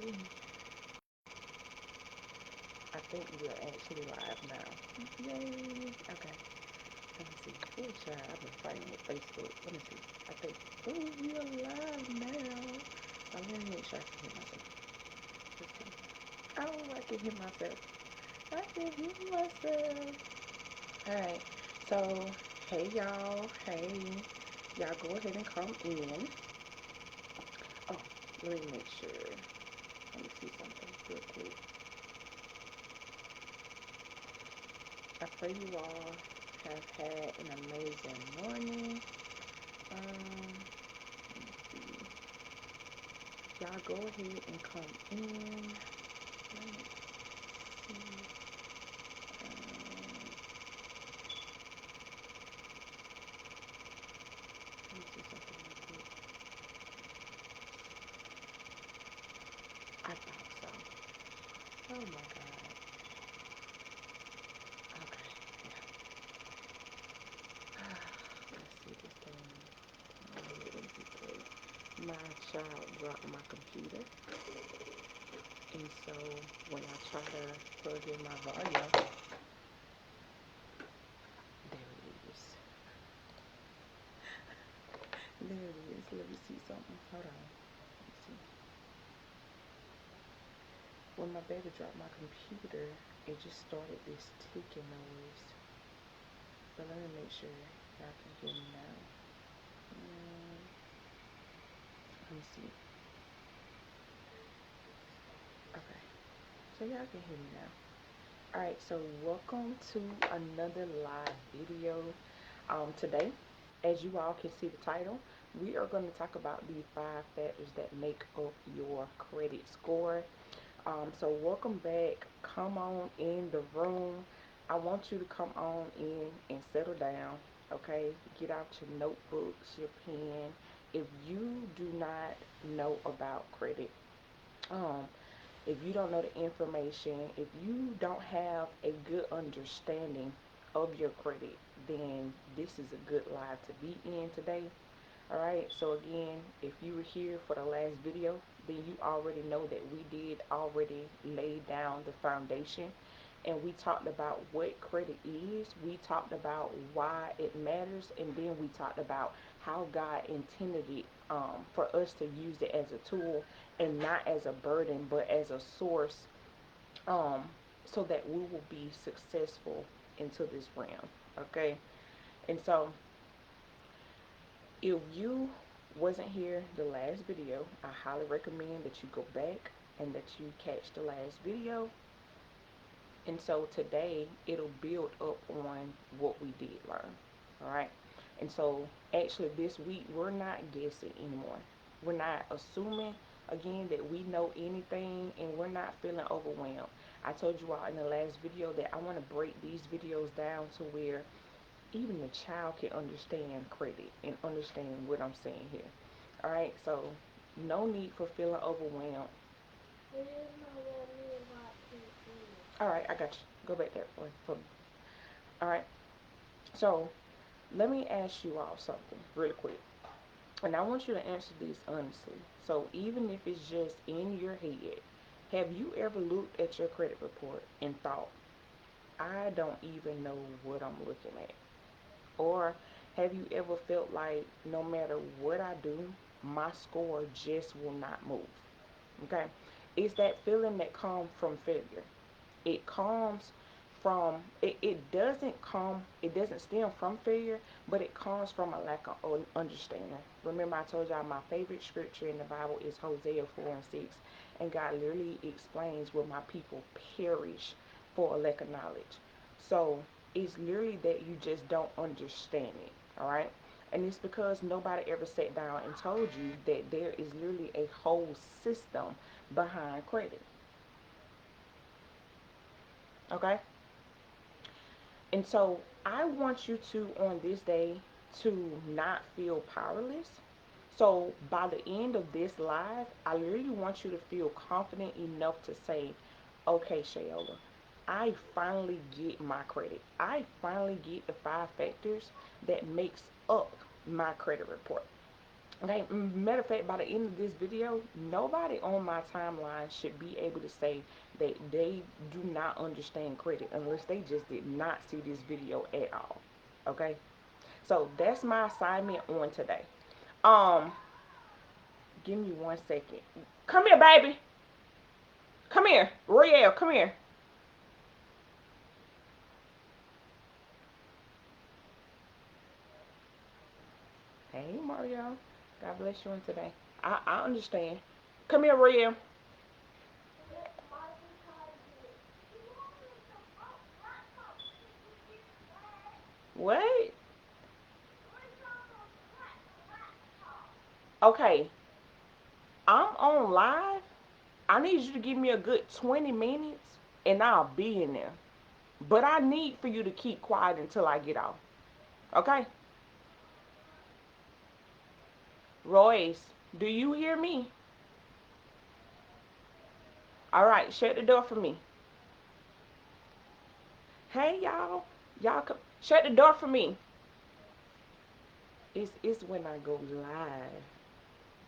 see. I think we're actually live now. Yay! Okay. Let me see. Oh, child, I've been fighting with Facebook. Let me see. I think. Oh, we're live now. Let me make sure I can hear myself. Let's see. Oh, I can hear myself. I can hear myself. All right. So, hey y'all. Hey, y'all. Go ahead and come in. Oh, let me make sure. Let me see something real quick. I pray you all have had an amazing morning. Let me see. Y'all go ahead and come in. Let me see. Let me see something real quick. I thought so. Oh my God. Okay. Yeah. Let's see this thing. My child dropped my computer, and so when I try to plug in my volume, there it is. There it is. Let me see something. Hold on. Let me see. When my baby dropped my computer, it just started this ticking noise. But let me make sure y'all can hear me now. Let me see. Okay. So y'all can hear me now. Alright, so welcome to another live video. Today, as you all can see the title, we are going to talk about the 5 factors that make up your credit score. So welcome back. Come on in the room. I want you to come on in and settle down. Okay, get out your notebooks, your pen. If you do not know about credit, um, if you don't know the information, if you don't have a good understanding of your credit, then this is a good live to be in today. Alright, so again, if you were here for the last video, then you already know that we did already lay down the foundation, and we talked about what credit is, we talked about why it matters, and then we talked about how God intended it for us to use it as a tool and not as a burden, but as a source, um, so that we will be successful into this realm. Okay, and so if you wasn't here the last video, I highly recommend that you go back and that you catch the last video. And so today it'll build up on what we did learn. All right. And so actually this week we're not guessing anymore. We're not assuming again that we know anything, and we're not feeling overwhelmed. I told you all in the last video that I want to break these videos down to where even the child can understand credit and understand what I'm saying here. All right, so no need for feeling overwhelmed. All right, I got you. Go back there for me. All right, so let me ask you all something really quick, and I want you to answer this honestly. So even if it's just in your head, have you ever looked at your credit report and thought, I don't even know what I'm looking at? Or have you ever felt like no matter what I do, my score just will not move? Okay? It's that feeling that comes from failure. It comes from, it doesn't stem from failure, but it comes from a lack of understanding. Remember, I told y'all my favorite scripture in the Bible is Hosea 4 and 6. And God literally explains where my people perish for a lack of knowledge. So it's literally that you just don't understand it. All right. And it's because nobody ever sat down and told you that there is literally a whole system behind credit. Okay. And so I want you to, on this day, to not feel powerless. So by the end of this live, I really want you to feel confident enough to say, okay, Shayola, I finally get my credit. I finally get the 5 factors that makes up my credit report. Okay, matter of fact, by the end of this video, nobody on my timeline should be able to say that they do not understand credit unless they just did not see this video at all. Okay, so that's my assignment on today. Um, give me 1 second. Come here, baby. Come here, Riel. Come here. Hey, Mario. God bless you on today. I understand. Come here, Riel. What? Okay, I'm on live. I need you to give me a good 20 minutes and I'll be in there. But I need for you to keep quiet until I get off. Okay? Royce, do you hear me? All right, shut the door for me. Hey, y'all. Y'all come. Shut the door for me. It's when I go live.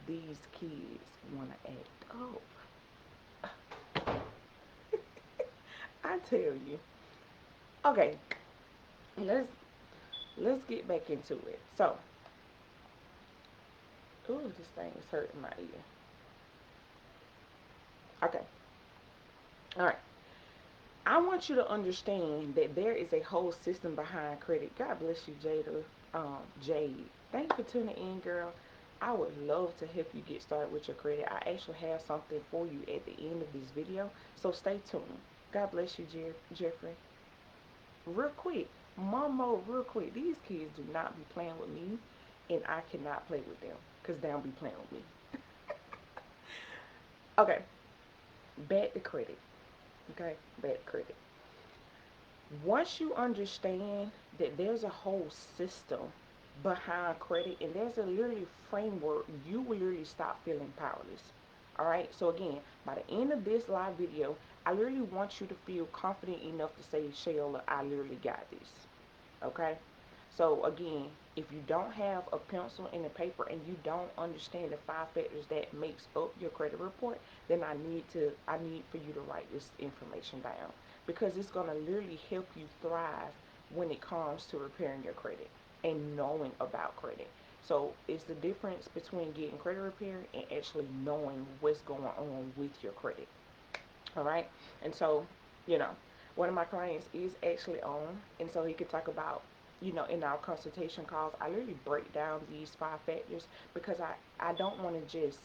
These kids want to act up. I tell you. Okay, let's let's get back into it. So, ooh, this thing is hurting my ear. Okay, all right. I want you to understand that there is a whole system behind credit. God bless you, Jada. Jade. Thank you for tuning in, girl. I would love to help you get started with your credit. I actually have something for you at the end of this video, so stay tuned. God bless you, Jeffrey. Real quick, Mama, real quick. These kids do not be playing with me, and I cannot play with them because they don't be playing with me. Okay, back to credit. Okay, back to credit. Once you understand that there's a whole system behind credit and there's a literally framework, you will literally stop feeling powerless. All right. So again, by the end of this live video, I literally want you to feel confident enough to say, Shayla, I literally got this. Okay. So again, if you don't have a pencil and a paper and you don't understand the 5 factors that makes up your credit report, then I need for you to write this information down because it's gonna literally help you thrive when it comes to repairing your credit and knowing about credit. So it's the difference between getting credit repair and actually knowing what's going on with your credit. All right. And so, you know, one of my clients is actually on, and so he could talk about, in our consultation calls, I literally break down these 5 factors because I don't want to just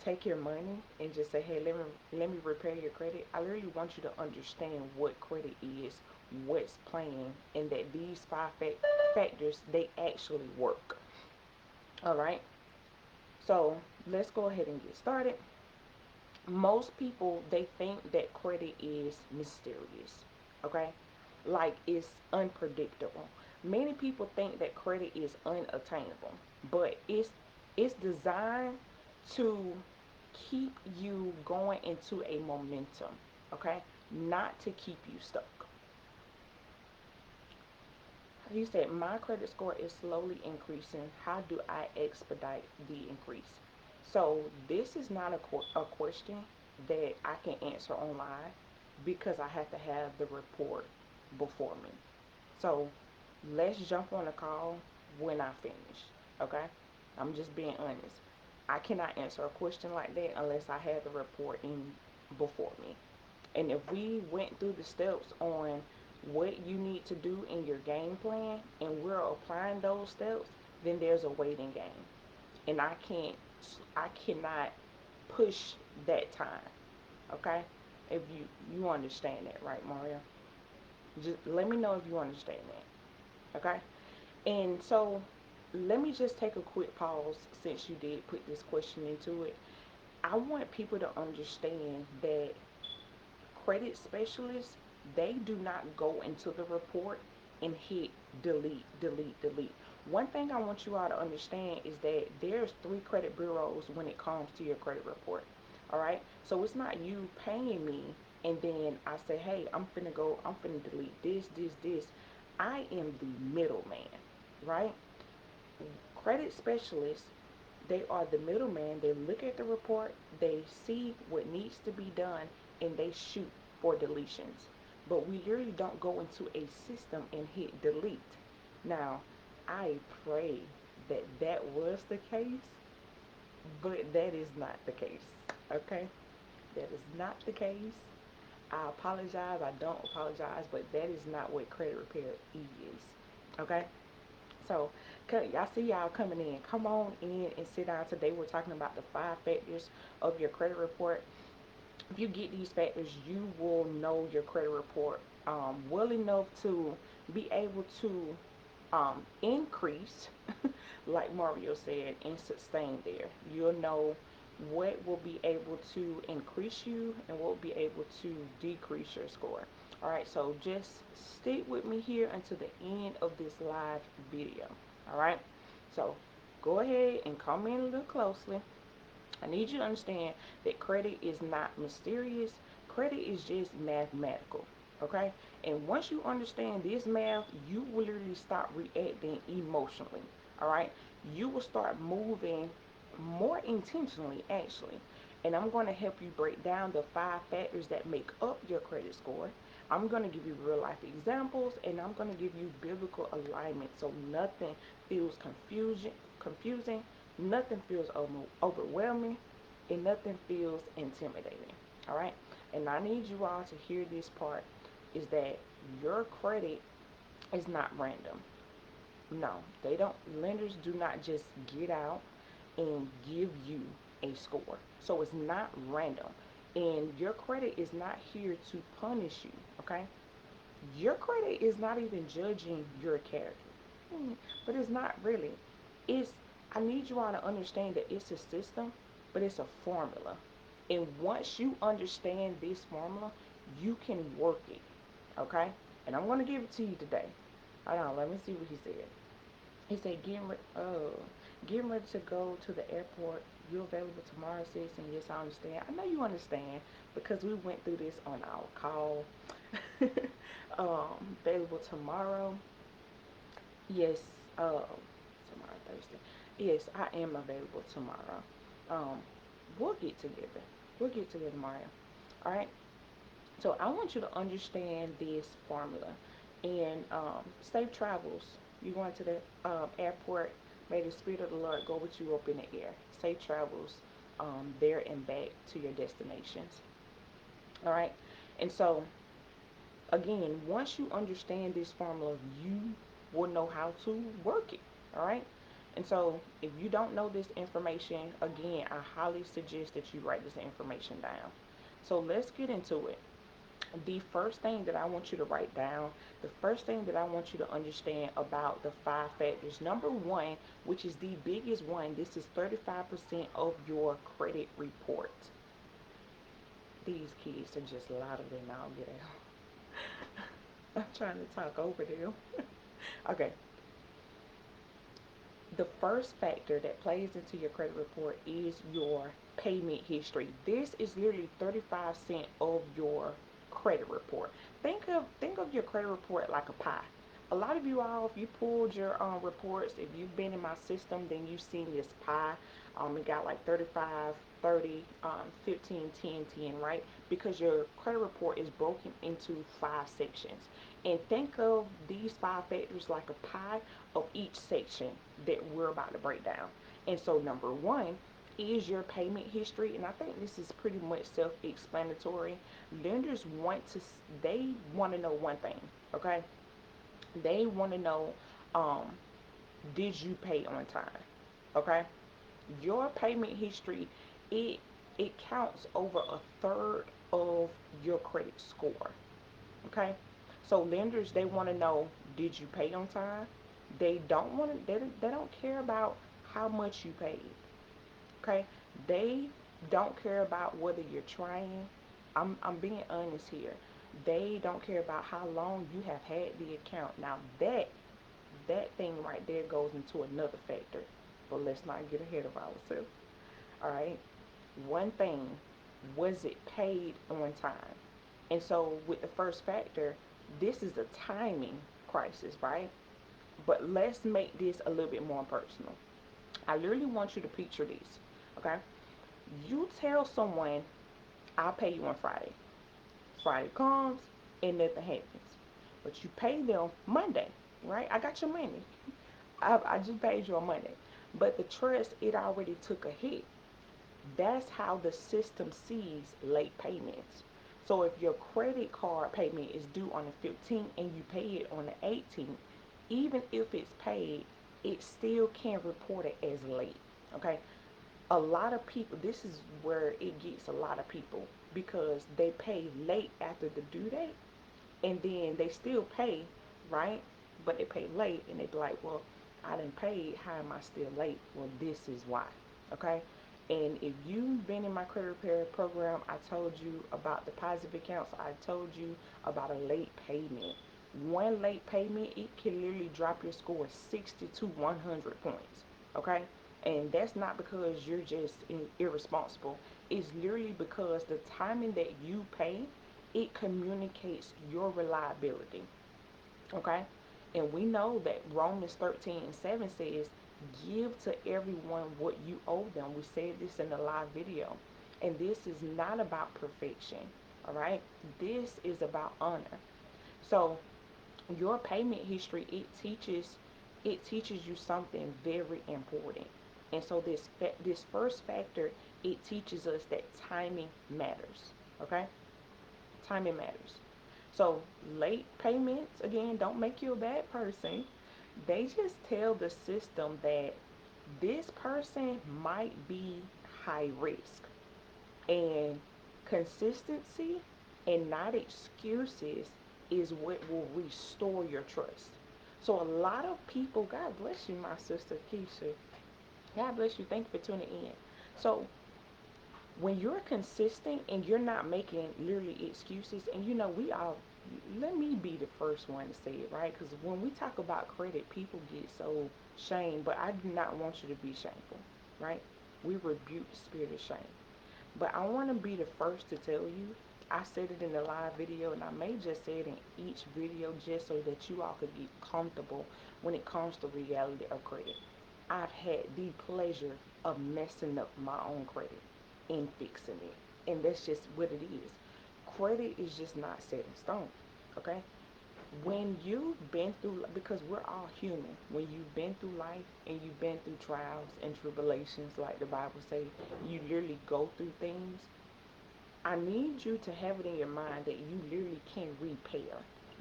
take your money and just say, hey, let me repair your credit. I literally want you to understand what credit is, what's playing, and that these factors they actually work. All right. So let's go ahead and get started. Most people they think that credit is mysterious, okay, like it's unpredictable. Many people think that credit is unattainable, but it's designed to keep you going into a momentum, okay, not to keep you stuck. He said my credit score is slowly increasing, how do I expedite the increase? So this is not a question that I can answer online because I have to have the report before me. So let's jump on a call when I finish. Okay? I'm just being honest. I cannot answer a question like that unless I have the report in before me. And if we went through the steps on what you need to do in your game plan and we're applying those steps, then there's a waiting game. And I cannot push that time. Okay? If you understand that, right, Mario? Just let me know if you understand that. Okay? And so let me just take a quick pause since you did put this question into it. I want people to understand that credit specialists, they do not go into the report and hit delete, delete, delete. One thing I want you all to understand is that there's 3 credit bureaus when it comes to your credit report. All right. So it's not you paying me and then I say, hey, I'm finna delete this. I am the middleman, right? Credit specialists, They are the middleman. They look at the report, they see what needs to be done, and they shoot for deletions. But we literally don't go into a system and hit delete. Now, I pray that that was the case, but that is not the case. Okay? That is not the case. I apologize. I don't apologize, but that is not what credit repair is. Okay? So, I see y'all coming in. Come on in and sit down. Today we're talking about the 5 factors of your credit report. If you get these factors, you will know your credit report well enough to be able to increase, like Mario said, and sustain there. You'll know what will be able to increase you and what will be able to decrease your score. All right, so just stick with me here until the end of this live video. All right, so go ahead and come in a little closely. I need you to understand that credit is not mysterious. Credit is just mathematical. Okay? And once you understand this math, you will literally start reacting emotionally. All right? You will start moving more intentionally, actually. And I'm going to help you break down the 5 factors that make up your credit score. I'm going to give you real life examples, and I'm going to give you biblical alignment so nothing feels confusing, nothing feels overwhelming, and nothing feels intimidating. All right? And I need you all to hear this part is that your credit is not random. No, they don't. Lenders do not just get out and give you a score. So it's not random. And your credit is not here to punish you, okay? Your credit is not even judging your character. But it's not really. It's I need you all to understand that it's a system, but it's a formula. And once you understand this formula, you can work it. Okay? And I'm gonna give it to you today. Hold on, let me see what he said. He said, getting ready to go to the airport. You available tomorrow, sis? And yes, I understand. I know you understand because we went through this on our call. Available tomorrow. Yes, tomorrow Thursday. Yes, I am available tomorrow. Um, we'll get together. We'll get together tomorrow. All right. So I want you to understand this formula and safe travels. You going to the airport. May the Spirit of the Lord go with you up in the air. Safe travels there and back to your destinations. All right. And so, again, once you understand this formula, you will know how to work it. All right. And so, if you don't know this information, again, I highly suggest that you write this information down. So, let's get into it. The first thing that I want you to write down, the first thing that I want you to understand about the 5 factors. Number one, which is the biggest one, this is 35% of your credit report. These kids are just louder than I'll get out. I'm trying to talk over them. Okay. The first factor that plays into your credit report is your payment history. This is literally 35% of your credit report. Think of your credit report like a pie. A lot of you all, if you pulled your reports, if you've been in my system, then you've seen this pie. It got like 35, 30, 15, 10, 10, right? Because your credit report is broken into 5 sections. And think of these 5 factors like a pie of each section that we're about to break down. And so number one is your payment history, and I think this is pretty much self-explanatory. Lenders they want to know one thing, okay? They want to know, um, did you pay on time, okay? Your payment history, it it counts over a third of your credit score, okay? So lenders, they want to know, did you pay on time? They don't care about how much you paid. Okay? They don't care about whether you're trying. I'm being honest here. They don't care about how long you have had the account. Now that thing right there goes into another factor. But let's not get ahead of ourselves. All right? One thing, was it paid on time? And so with the first factor, this is a timing crisis, right? But let's make this a little bit more personal. I literally want you to picture this, okay? You tell someone, I'll pay you on Friday. Friday comes and nothing happens. But you pay them Monday, right? I got your money. I just paid you on Monday. But the trust, it already took a hit. That's how the system sees late payments. So if your credit card payment is due on the 15th and you pay it on the 18th, even if it's paid, it still can report it as late. Okay? A lot of people, this is where it gets a lot of people because they pay late after the due date and then they still pay, right? But they pay late and they be like, well, I didn't pay. How am I still late? Well, this is why. Okay. And if you've been in my credit repair program, I told you about the positive accounts. I told you about a late payment. One late payment, it can literally drop your score 60 to 100 points. Okay. And that's not because you're just irresponsible. It's literally because the timing that you pay, it communicates your reliability. Okay? And we know that Romans 13:7 says, give to everyone what you owe them. We said this in the live video. And this is not about perfection. All right? This is about honor. So your payment history, it teaches you something very important. And so this first factor, it teaches us that timing matters. Okay? Timing matters. So late payments, again, don't make you a bad person. They just tell the system that this person might be high risk. And consistency and not excuses is what will restore your trust. So a lot of people, God bless you, my sister Keisha. God bless you. Thank you for tuning in. So when you're consistent and you're not making literally excuses, and we all, let me be the first one to say it, right? Because when we talk about credit, people get so shamed, but I do not want you to be shameful, right? We rebuke the spirit of shame. But I want to be the first to tell you, I said it in the live video, and I may just say it in each video just so that you all could get comfortable when it comes to reality of credit. I've had the pleasure of messing up my own credit and fixing it. And that's just what it is. Credit is just not set in stone. Okay? When you've been through, because we're all human, when you've been through life and you've been through trials and tribulations, like the Bible says, you literally go through things. I need you to have it in your mind that you literally can repair.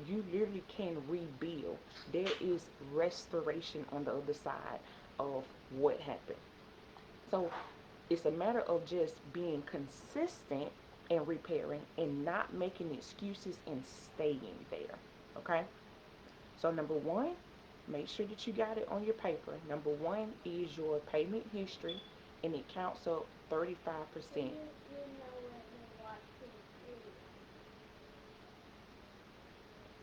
You literally can rebuild. There is restoration on the other side of what happened. So it's a matter of just being consistent and repairing and not making excuses and staying there. Okay? So number one, make sure that you got it on your paper. Number one is your payment history and it counts up 35%.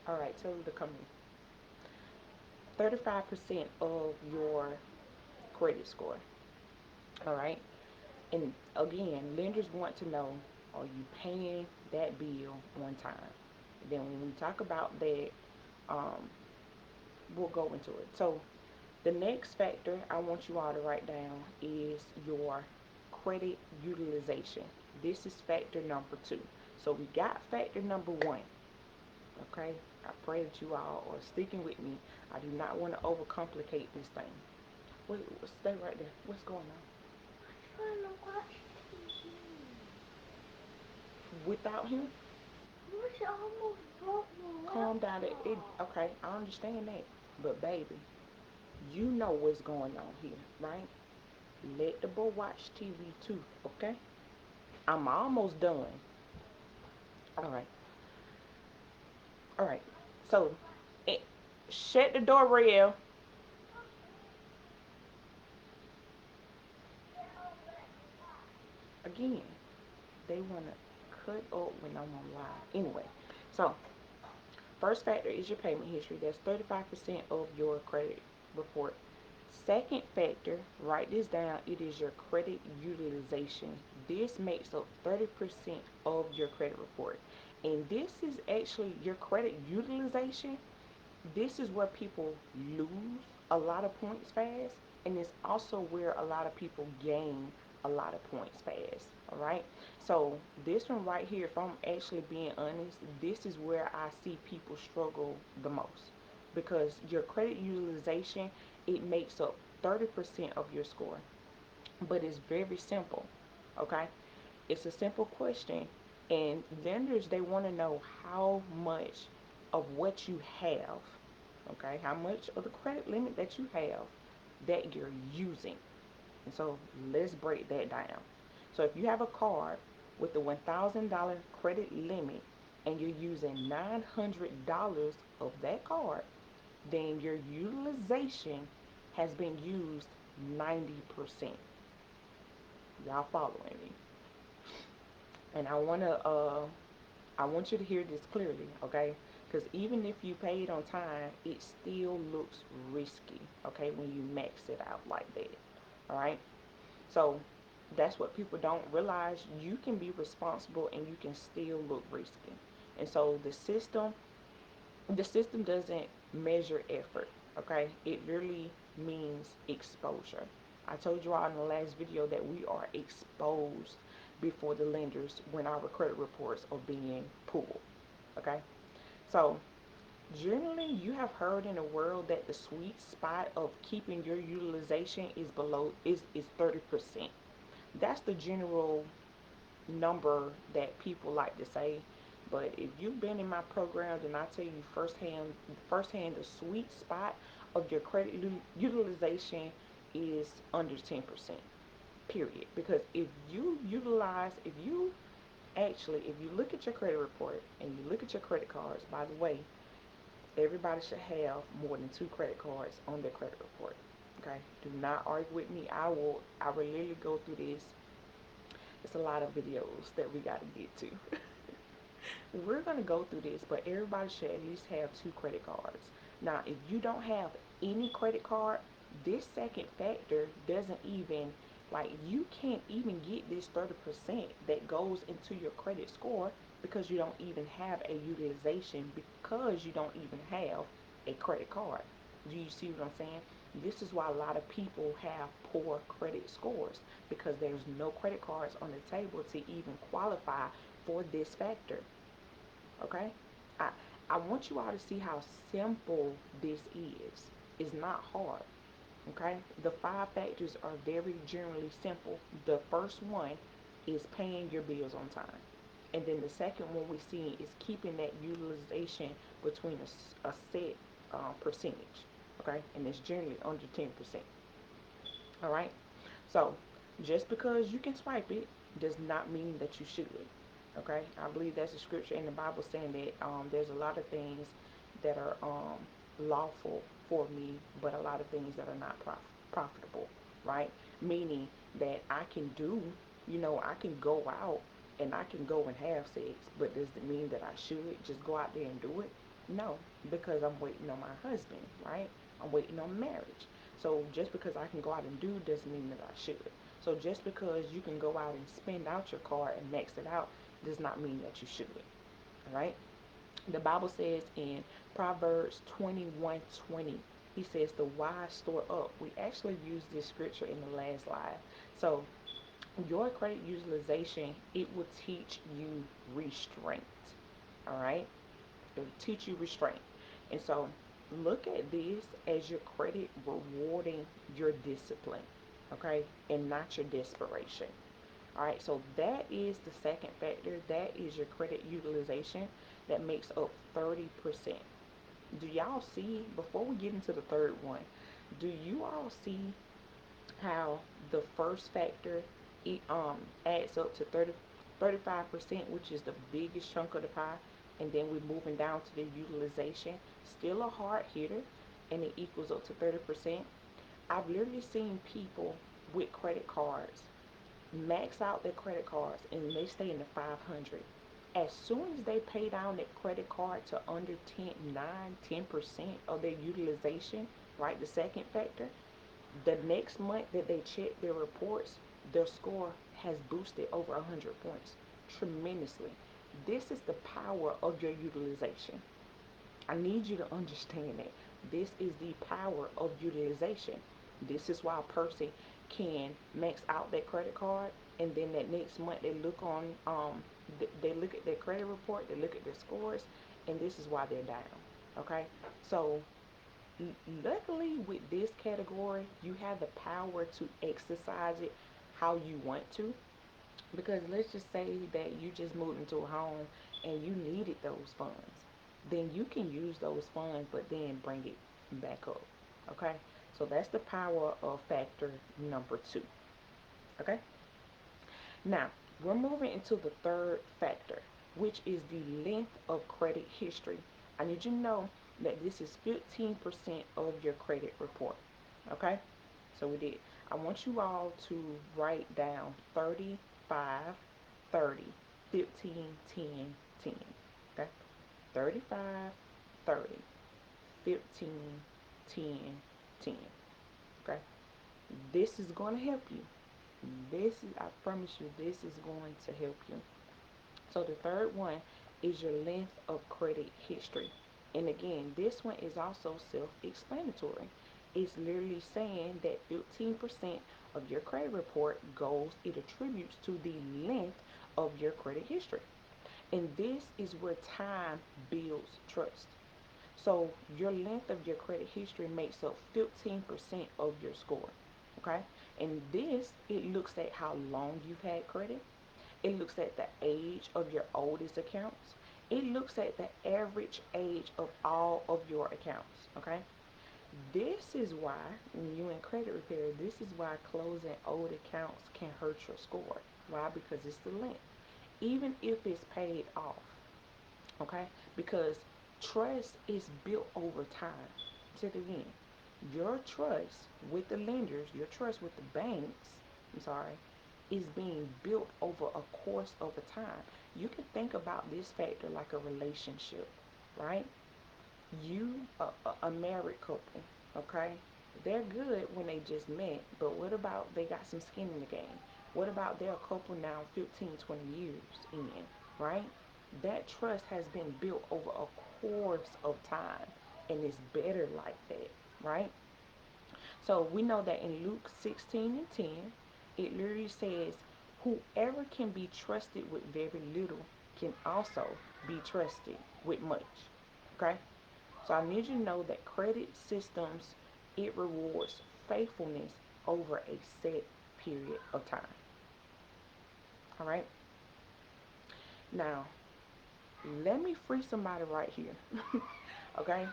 All right, tell them to come in. 35% of your credit score. All right. And again, lenders want to know, are you paying that bill on time? Then when we talk about that, um, we'll go into it. So the next factor I want you all to write down is your credit utilization. This is factor number two. So we got factor number one. Okay, I pray that you all are sticking with me. I do not want to overcomplicate this thing. Wait, stay right there. What's going on? Trying to watch TV. Without him, Which almost broke my calm down. laptop. Okay, I understand that. But baby, you know what's going on here, right? Let the boy watch TV too, okay? I'm almost done. All right, all right. So, eh, shut the door, Real. Again, they want to cut up when I'm on live. Anyway, so first factor is your payment history. That's 35% of your credit report. Second factor, write this down, it is your credit utilization. This makes up 30% of your credit report. And this is actually your credit utilization. This is where people lose a lot of points fast. And it's also where a lot of people gain a lot of points fast. All right. So this one right here, if I'm actually being honest, this is where I see people struggle the most, because your credit utilization, it makes up 30% of your score. But it's very simple. Okay. It's a simple question, and lenders, they want to know how much of what you have, okay, how much of the credit limit that you have that you're using. And so let's break that down. So if you have a card with a $1,000 credit limit and you're using $900 of that card, then your utilization has been used 90%. Y'all following me? And I want you to hear this clearly, okay? Because even if you paid on time, it still looks risky, okay, when you max it out like that. All right? So that's what people don't realize. You can be responsible and you can still look risky. And so the system doesn't measure effort, okay? It really means exposure. I told you all in the last video that we are exposed before the lenders when our credit reports are being pulled, okay? So generally, you have heard in the world that the sweet spot of keeping your utilization is 30%. That's the general number that people like to say. But if you've been in my program, then I tell you firsthand, the sweet spot of your credit utilization is under 10%. Period. Because if you look at your credit report and you look at your credit cards, by the way, everybody should have more than 2 credit cards on their credit report. Okay? Do not argue with me. I will literally go through this. It's a lot of videos that we got to get to. We're going to go through this, but everybody should at least have 2 credit cards. Now, if you don't have any credit card, this second factor doesn't even, like, you can't even get this 30% that goes into your credit score because you don't even have a utilization, because you don't even have a credit card. Do you see what I'm saying? This is why a lot of people have poor credit scores, because there's no credit cards on the table to even qualify for this factor. Okay? I I want you all to see how simple this is. It's not hard. Okay? The 5 factors are very generally simple. The first one is paying your bills on time. And then the second one we see is keeping that utilization between a set percentage. Okay? And it's generally under 10%. All right? So, just because you can swipe it does not mean that you should. Okay? I believe that's a scripture in the Bible saying that there's a lot of things that are lawful for me, but a lot of things that are not profitable, right? Meaning that I can do, I can go out and I can go and have sex, but does it mean that I should just go out there and do it? No, because I'm waiting on my husband, right? I'm waiting on marriage. So just because I can go out and do doesn't mean that I should. So just because you can go out and spend out your card and max it out does not mean that you should. All right? The Bible says in Proverbs 21:20, he says, the wise store up. We actually used this scripture in the last live. So your credit utilization, it will teach you restraint. All right? It will teach you restraint. And so look at this as your credit rewarding your discipline, okay? And not your desperation. All right, so that is the second factor. That is your credit utilization that makes up 30%. Do y'all see, before we get into the third one, do you all see how the first factor, it adds up to 35%, which is the biggest chunk of the pie, and then we're moving down to the utilization, still a hard hitter, and it equals up to 30%. I've literally seen people with credit cards max out their credit cards and they stay in the 500. As soon as they pay down that credit card to under 10% of their utilization, right, the second factor, the next month that they check their reports, their score has boosted over 100 points tremendously. This is the power of your utilization. I need you to understand that. This is the power of utilization. This is why a person can max out their credit card, and then that next month they look on they look at their credit report, they look at their scores, and this is why they're down. Okay, so luckily with this category, you have the power to exercise it how you want to. Because let's just say that you just moved into a home and you needed those funds, then you can use those funds, but then bring it back up. Okay, so that's the power of factor number two. Okay, now we're moving into the third factor, which is the length of credit history. I need you to know that this is 15% of your credit report. Okay, so we did. I want you all to write down 35, 30, 15, 10, 10. Okay, 35, 30, 15, 10, 10. Okay, this is going to help you. This is, I promise you, this is going to help you. So the third one is your length of credit history. And again, this one is also self-explanatory. It's literally saying that 15% of your credit report goes, it attributes to the length of your credit history. And this is where time builds trust. So your length of your credit history makes up 15% of your score. Okay? And this, it looks at how long you've had credit. It looks at the age of your oldest accounts. It looks at the average age of all of your accounts. Okay? This is why, when you in credit repair, this is why closing old accounts can hurt your score. Why? Because it's the length. Even if it's paid off. Okay? Because trust is built over time. Say it again. Your trust with the lenders, your trust with the banks, I'm sorry, is being built over a course of a time. You can think about this factor like a relationship, right? You, a married couple, okay? They're good when they just met, but what about they got some skin in the game? What about they're a couple now 15, 20 years in, right? That trust has been built over a course of time, and it's better like that, right? So we know that in Luke 16 and 10, it literally says, whoever can be trusted with very little can also be trusted with much. Okay? So I need you to know that credit systems, it rewards faithfulness over a set period of time. All right? Now, let me free somebody right here. Okay?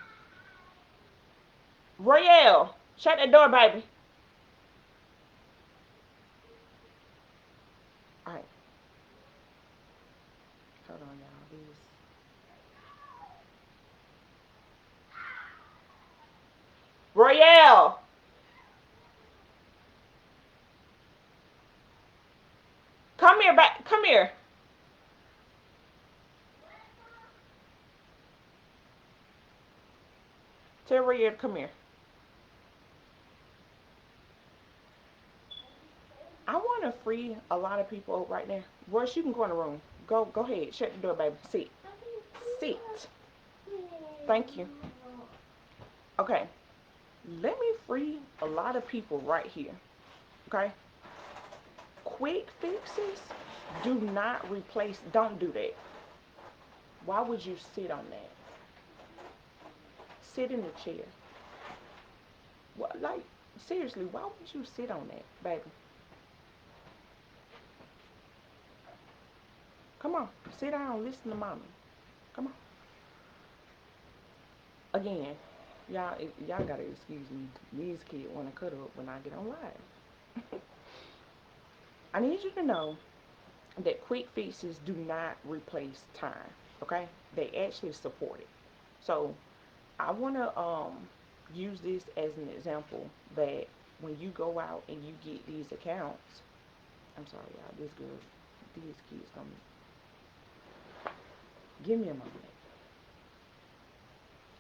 Royale, shut that door, baby. All right. Hold on, y'all. These. Royale, come here, back. Come here. Tell Royale to come here. I want to free a lot of people right now. Royce, you can go in the room. Go ahead. Shut the door, baby. Sit. Sit. Thank you. Okay. Let me free a lot of people right here. Okay. Quick fixes do not replace. Don't do that. Why would you sit on that? Sit in the chair. What, like, seriously, why would you sit on that, baby? Come on. Sit down. Listen to mommy. Come on. Again, y'all gotta excuse me. These kids wanna cut up when I get on live. I need you to know that quick fixes do not replace time. Okay? They actually support it. So I wanna use this as an example that when you go out and you get these accounts, I'm sorry y'all, this girl, these kids come. Give me a moment.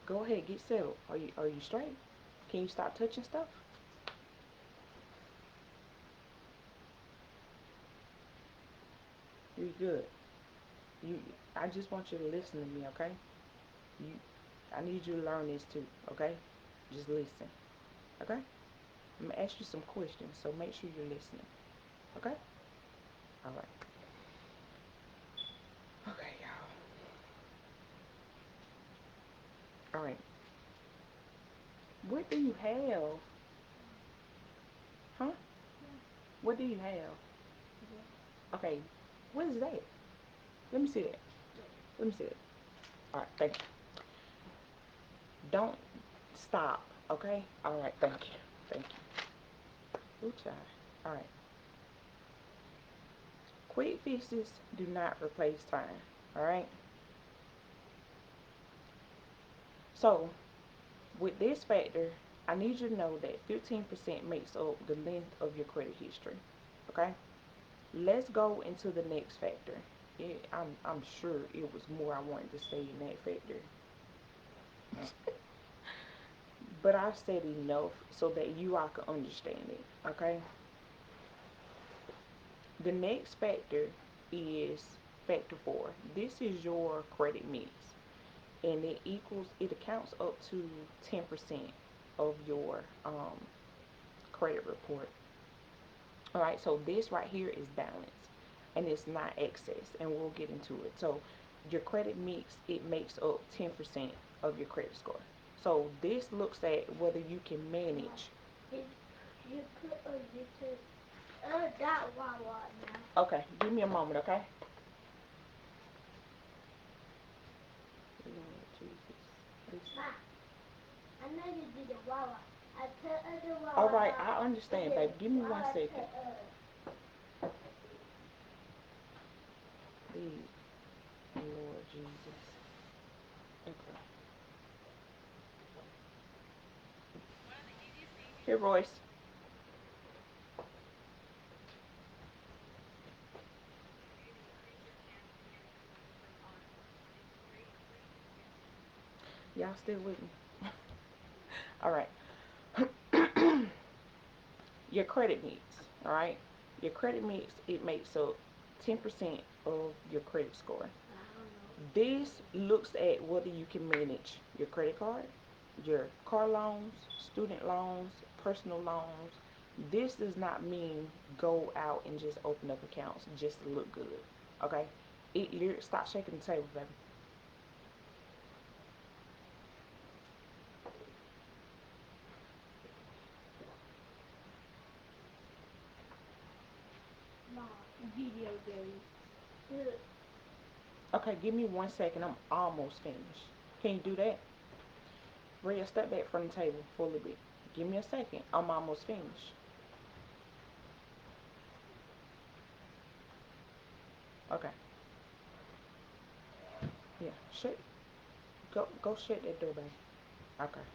Go ahead, get settled. Are you straight? Can you stop touching stuff? You're good. You I just want you to listen to me, okay? You I need you to learn this too, okay? Just listen. Okay? I'm gonna ask you some questions, so make sure you're listening. Okay? All right. Okay, y'all. All right. What do you have? Huh? What do you have? Okay. What is that? Let me see that. Let me see it. All right. Thank you. Don't stop. Okay. All right. Thank you. Thank you. Ooh, child. All right. Quick fixes do not replace time. All right. So with this factor, I need you to know that 15% makes up the length of your credit history. Okay? Let's go into the next factor. I'm sure it was more I wanted to say in that factor, but I said enough so that you all can understand it. Okay? The next factor is factor 4. This is your credit mix, and it accounts up to 10% of your credit report. All right, so this right here is balance and it's not excess, and we'll get into it. So your credit mix, it makes up 10% of your credit score. So this looks at whether you can manage. You, you put a little, that Wawa now. Okay, give me a moment, okay? Lord Jesus. Ma, I know you did the Wawa. I put the Wawa. All right, I understand, babe. Give me 1 second. Please, Lord Jesus. Okay. Here, Royce. Y'all still with me? All right. Your credit mix, all right? Your credit mix, it makes up 10% of your credit score. This looks at whether you can manage your credit card, your car loans, student loans, personal loans. This does not mean go out and just open up accounts just to look good, okay? Stop shaking the table, baby. Ma, video games. Okay, give me 1 second. I'm almost finished. Can you do that? Rhea, step back from the table for a little bit. Give me a second. I'm almost finished. Okay. Yeah. Shut. Go shut that door, baby. Okay.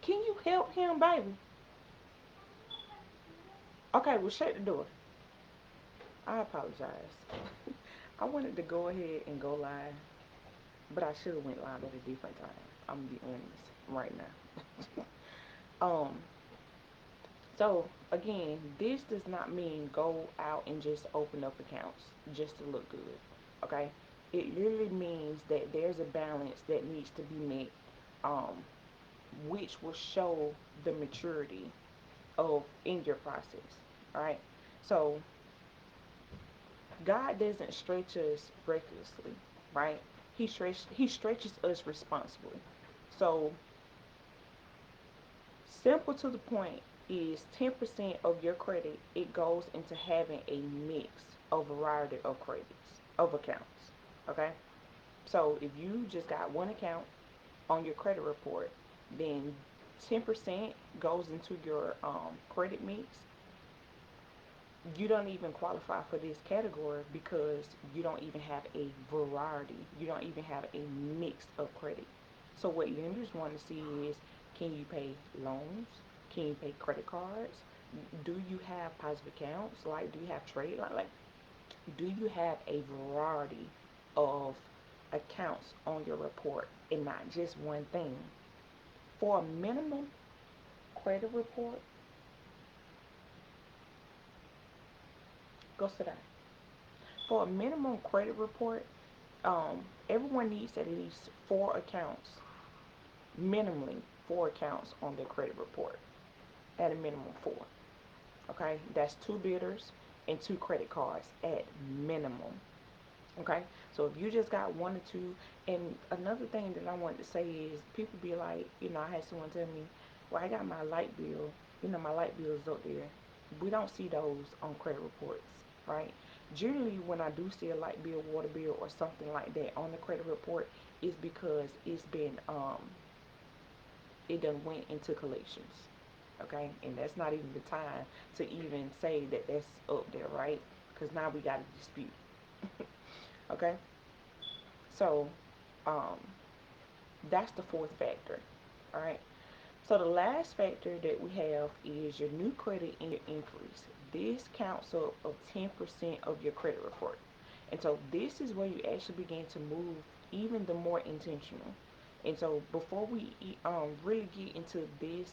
Can you help him, baby? Okay, well shut the door. I apologize. I wanted to go ahead and go live, but I should have went live at a different time. I'm gonna be honest right now. um. So again, this does not mean go out and just open up accounts just to look good. Okay. It literally means that there's a balance that needs to be met, um, which will show the maturity of in your process. All right. So God doesn't stretch us recklessly, right? He stretches us responsibly. So simple to the point is 10% of your credit, it goes into having a mix, a variety of credits, of accounts. Okay? So if you just got one account on your credit report, then 10% goes into your credit mix. You don't even qualify for this category because you don't even have a variety. You don't even have a mix of credit. So what lenders want to see is, can you pay loans? Can you pay credit cards? Do you have positive accounts? Like, do you have trade? Like, do you have a variety of accounts on your report and not just one thing? For a minimum credit report, go sit down. For a minimum credit report, everyone needs at least 4 accounts, minimally 4 accounts on their credit report. at a minimum four. Okay, that's two bidders and two credit cards at minimum. Okay, so if you just got one or two, and another thing that I wanted to say is people be like, I had someone tell me, well, I got my light bill, my light bill is up there. We don't see those on credit reports, right? Generally, when I do see a light bill, water bill, or something like that on the credit report, it's because it done went into collections, okay? And that's not even the time to even say that that's up there, right? Because now we got a dispute, okay? So, um, that's the fourth factor, all right? So the last factor that we have is your new credit and your increase. This counts up of 10% of your credit report. And so this is where you actually begin to move even the more intentional. And so before we really get into this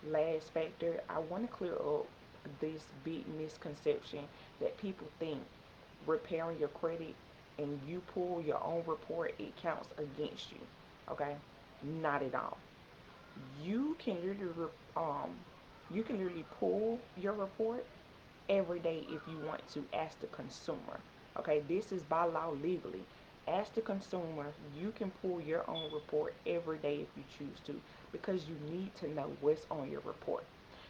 last factor, I want to clear up this big misconception that people think repairing your credit and you pull your own report, it counts against you. Okay? Not at all. You can literally um you can literally pull your report every day if you want to as the consumer. Okay, this is by law legally. As the consumer, you can pull your own report every day if you choose to because you need to know what's on your report.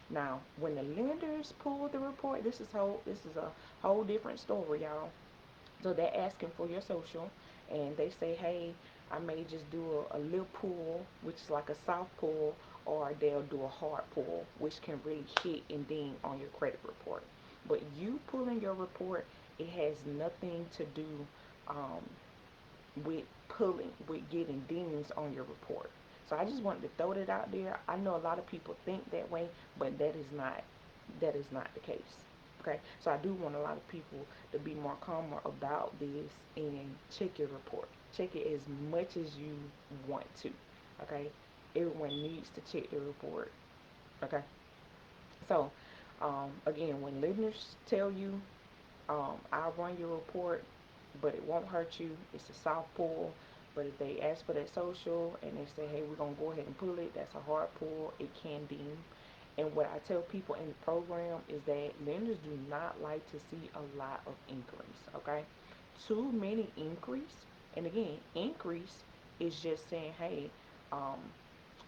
Now, when the lenders pull the report, this is a whole different story, y'all. So they're asking for your social, and they say, hey, I may just do a little pull, which is like a soft pull, or they'll do a hard pull, which can really hit and ding on your credit report. But you pulling your report, it has nothing to do um, with getting dings on your report. So I just wanted to throw that out there. I know a lot of people think that way, but that is not the case. Okay, so I do want a lot of people to be more calmer about this and check your report. Check it as much as you want to. Okay, everyone needs to check their report. Okay, so again, when listeners tell you, I'll run your report, but it won't hurt you. It's a soft pull. But if they ask for that social and they say, hey, we're going to go ahead and pull it, that's a hard pull. It can deem. And what I tell people in the program is that lenders do not like to see a lot of increase, okay? Too many increase, and again, increase is just saying, hey, um,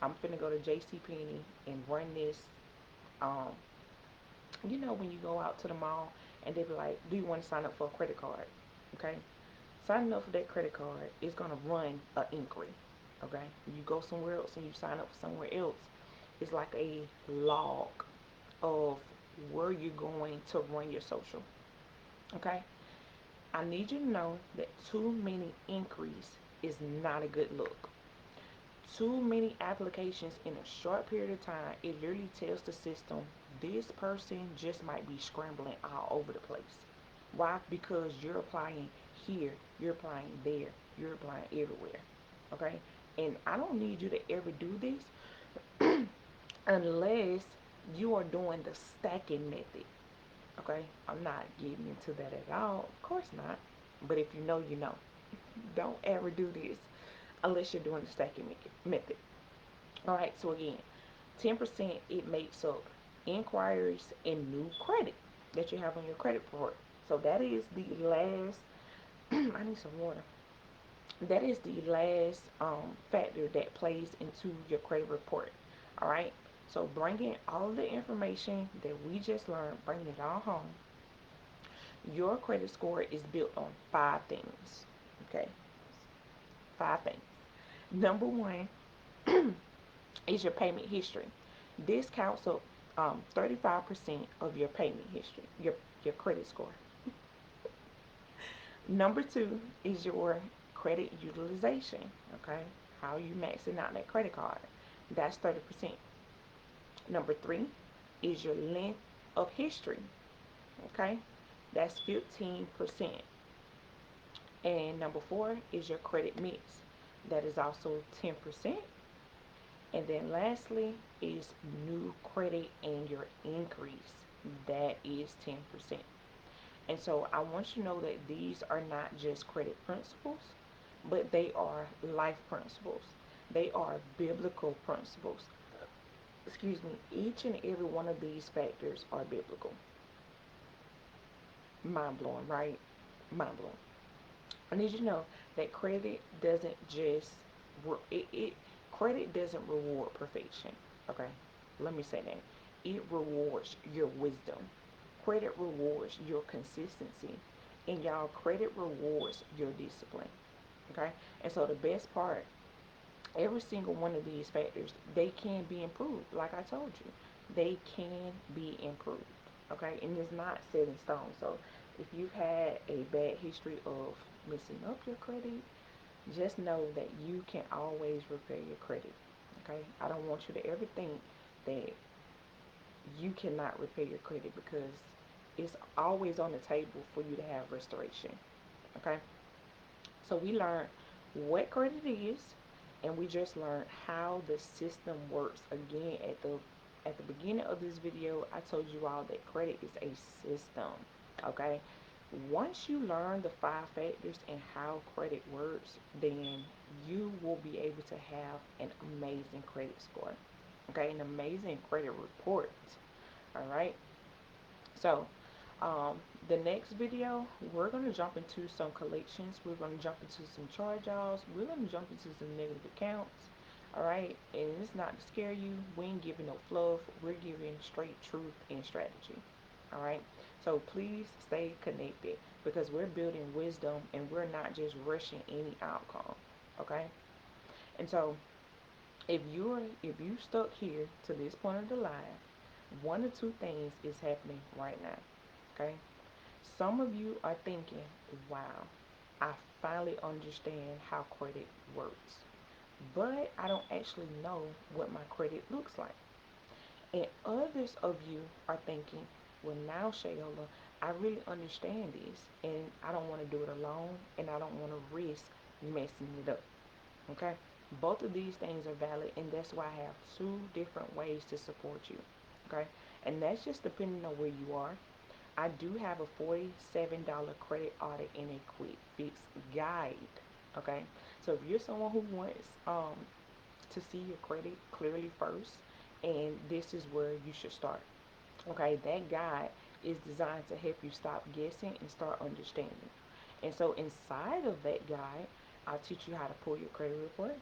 I'm finna go to JCPenney and run this. Um, when you go out to the mall and they be like, do you want to sign up for a credit card? Okay? Signing up for that credit card is going to run an inquiry. Okay? You go somewhere else and you sign up for somewhere else. It's like a log of where you're going to run your social. Okay? I need you to know that too many inquiries is not a good look. Too many applications in a short period of time, it literally tells the system this person just might be scrambling all over the place. Why? Because you're applying here, you're applying there, you're applying everywhere. Okay? And I don't need you to ever do this unless you are doing the stacking method. Okay? I'm not getting into that at all. Of course not. But if you know, you know. Don't ever do this unless you're doing the stacking method. All right, so again, 10% it makes up inquiries and new credit that you have on your credit report. So that is the last, I need some water. That is the last factor that plays into your credit report. All right, so bringing all the information that we just learned, bringing it all home, your credit score is built on five things. Okay, five things. Number one is your payment history. This counts up 35% of your payment history, your credit score. Number two is your credit utilization, okay? How you maxing out that credit card. That's 30%. Number three is your length of history, okay? That's 15%. And number four is your credit mix. That is also 10%. And then lastly is new credit and your increase. That is 10%. And so I want you to know that these are not just credit principles, but they are life principles. They are biblical principles. excuse me, each and every one of these factors are biblical. Mind blowing, right? Mind blowing. I need you to know that credit doesn't just credit doesn't reward perfection. Okay, let me say that. It rewards your wisdom. Credit rewards your consistency, and y'all, credit rewards your discipline. Okay, and so the best part, every single one of these factors, they can be improved. Like I told you, they can be improved. Okay, and it's not set in stone. So if you've had a bad history of messing up your credit, just know that you can always repair your credit. Okay, I don't want you to ever think that you cannot repair your credit, because it's always on the table for you to have restoration. Okay, so we learned what credit is, and we just learned how the system works. Again, at the beginning of this video, I told you all that credit is a system. Okay, once you learn the five factors and how credit works, then you will be able to have an amazing credit score. Okay, an amazing credit report. All right, so um, the next video, we're going to jump into some collections. We're going to jump into some charge-offs. We're going to jump into some negative accounts. All right, and it's not to scare you. We ain't giving no fluff. We're giving straight truth and strategy. All right, so please stay connected, because we're building wisdom and we're not just rushing any outcome. Okay, and so if you stuck here to this point of the live, one or two things is happening right now. Okay, some of you are thinking, wow, I finally understand how credit works, but I don't actually know what my credit looks like. And others of you are thinking, well, now, Shayola, I really understand this, and I don't want to do it alone, and I don't want to risk messing it up. Okay? Both of these things are valid, and that's why I have two different ways to support you. Okay? And that's just depending on where you are. I do have a $47 credit audit and a quick fix guide. Okay? So if you're someone who wants to see your credit clearly first, and this is where you should start. Okay, that guide is designed to help you stop guessing and start understanding. And so inside of that guide, I'll teach you how to pull your credit report.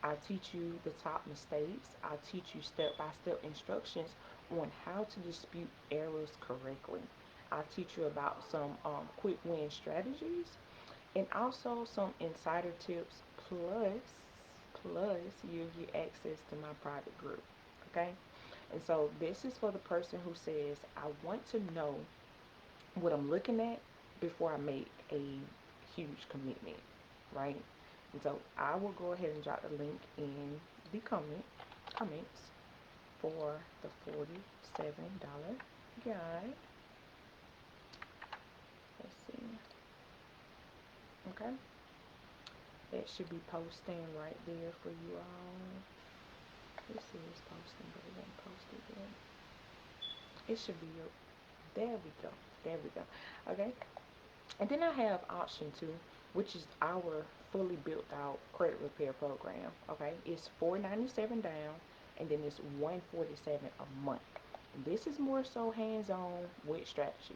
I'll teach you the top mistakes. I'll teach you step-by-step instructions on how to dispute errors correctly. I'll teach you about some quick win strategies, and also some insider tips. Plus you'll get access to my private group. Okay, and so this is for the person who says, I want to know what I'm looking at before I make a huge commitment, right? And so I will go ahead and drop the link in the comments for the $47 guide. Let's see. Okay. It should be posting right there for you all. Let's see, it's posting, but it ain't posted yet. It should be your, there we go. There we go. Okay. And then I have option two, which is our fully built out credit repair program. Okay. It's $497 down, and then it's $147 a month. This is more so hands-on with strategy.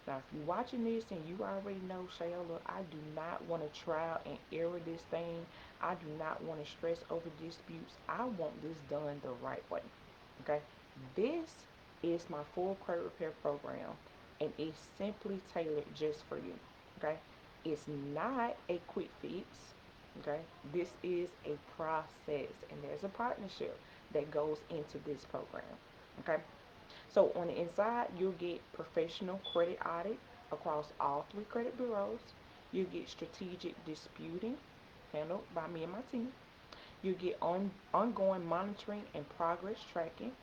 Now, if you're watching this and you already know, Shayola, I do not want to trial and error this thing. I do not want to stress over disputes. I want this done the right way. Okay? This is my full credit repair program, and it's simply tailored just for you. Okay? It's not a quick fix. Okay? This is a process, and there's a partnership that goes into this program. Okay? So on the inside, you'll get professional credit audit across all three credit bureaus. You'll get strategic disputing handled by me and my team. You get ongoing monitoring and progress tracking.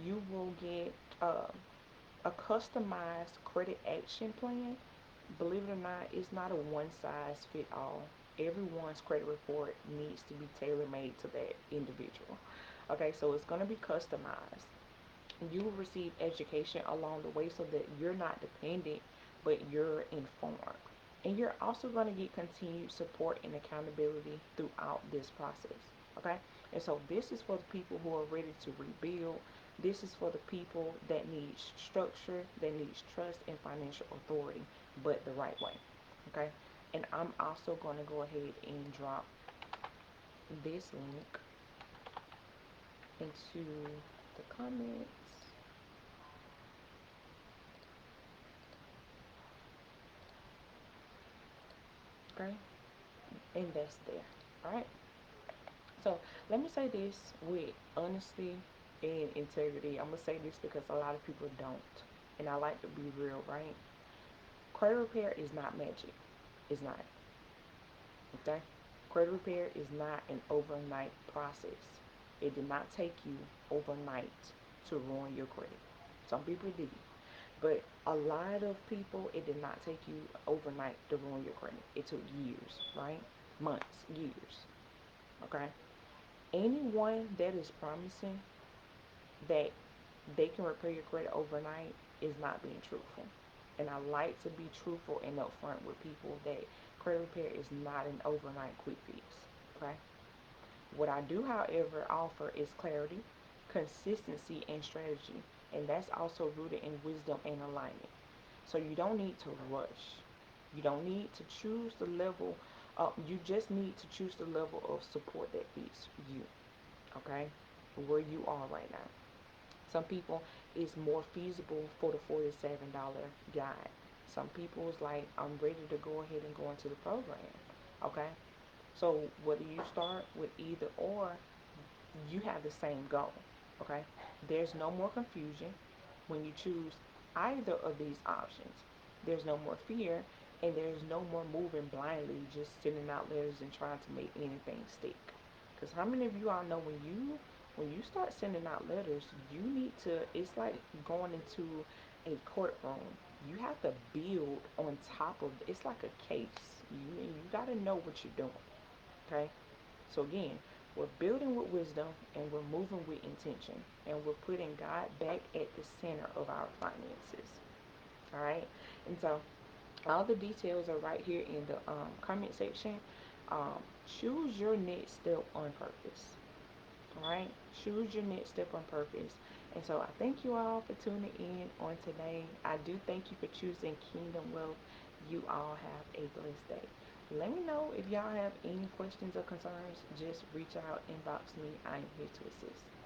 You will get a customized credit action plan. Believe it or not, it's not a one size fit all. Everyone's credit report needs to be tailor made to that individual. Okay, so it's going to be customized. You will receive education along the way so that you're not dependent, but you're informed. And you're also going to get continued support and accountability throughout this process. Okay? And so this is for the people who are ready to rebuild. This is for the people that need structure, that needs trust and financial authority, but the right way. Okay? And I'm also going to go ahead and drop this link into the comments. Okay? And that's there. Alright? So let me say this with honesty and integrity. I'm going to say this because a lot of people don't. And I like to be real, right? Credit repair is not magic. It's not. Okay? Credit repair is not an overnight process. It did not take you overnight to ruin your credit. Some people did. But a lot of people, it did not take you overnight to ruin your credit. It took years, right? Months, years. Okay? Anyone that is promising that they can repair your credit overnight is not being truthful. And I like to be truthful and upfront with people that credit repair is not an overnight quick fix. Okay? What I do, however, offer is clarity, consistency, and strategy. And that's also rooted in wisdom and alignment. So you don't need to rush. You don't need to choose the level. You just need to choose the level of support that fits you. Okay? Where you are right now. Some people it's more feasible for the $47 guide. Some people is like, I'm ready to go ahead and go into the program. Okay? So whether you start with either or, you have the same goal. Okay? There's no more confusion when you choose either of these options. There's no more fear and there's no more moving blindly, just sending out letters and trying to make anything stick. Because how many of you all know when you start sending out letters, you need to, it's like going into a courtroom. You have to build on top of, it's like a case. You got to know what you're doing. Okay? So again, we're building with wisdom and we're moving with intention. And we're putting God back at the center of our finances. All right? And so all the details are right here in the comment section. Um, choose your next step on purpose. All right? Choose your next step on purpose. And so I thank you all for tuning in on today. I do thank you for choosing Kingdom Wealth. You all have a blessed day. Let me know if y'all have any questions or concerns. Just reach out, inbox me. I am here to assist.